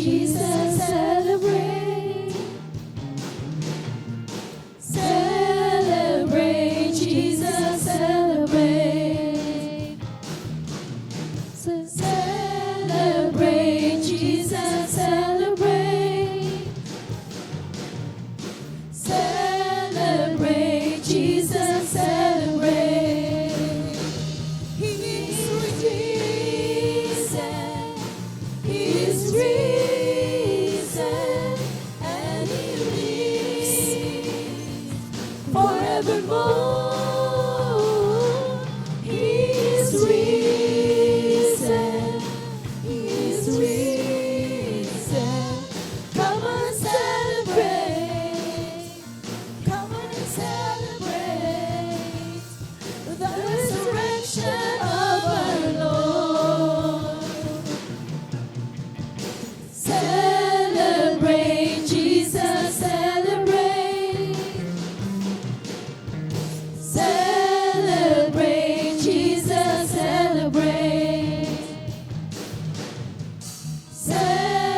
Jesus, celebrate. Celebrate, Jesus, celebrate. Celebrate, Jesus, celebrate. Celebrate, Jesus, celebrate. He's risen, He's risen, and He lives forevermore. He's risen, He's risen. Come on, celebrate. Come on and celebrate the resurrection of our Lord. Celebrate, Jesus, celebrate. Celebrate, Jesus, celebrate.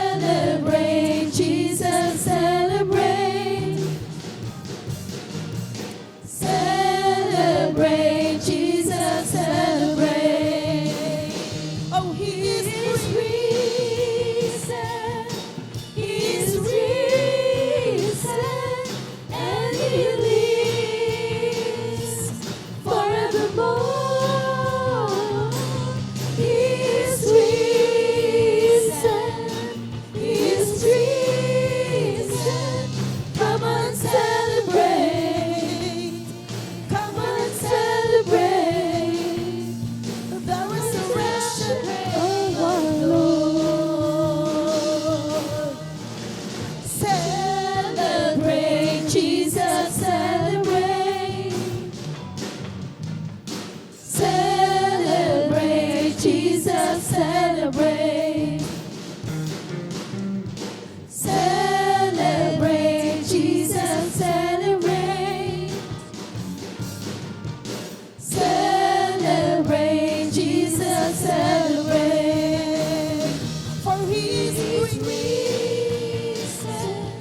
Celebrate, Jesus, celebrate. Celebrate, Jesus, celebrate. Oh, He is risen. He's risen, and He lives forevermore. He is risen. He is risen. Come on, celebrate. Come on, celebrate the resurrection of our Lord. Celebrate, Jesus, celebrate. Celebrate, Jesus, celebrate. Celebrate, Jesus, celebrate. Celebrate, Jesus, celebrate. For He is risen,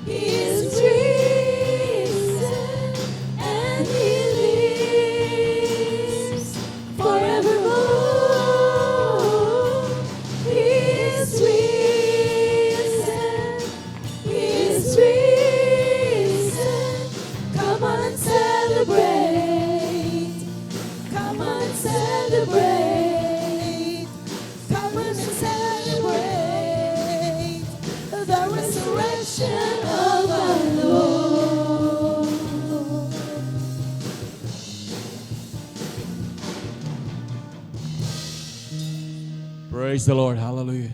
He is risen, and He lives forevermore. He is risen, He is risen. Come on, celebrate. Come on, celebrate. Come on and celebrate the resurrection of our Lord. Praise the Lord. Hallelujah.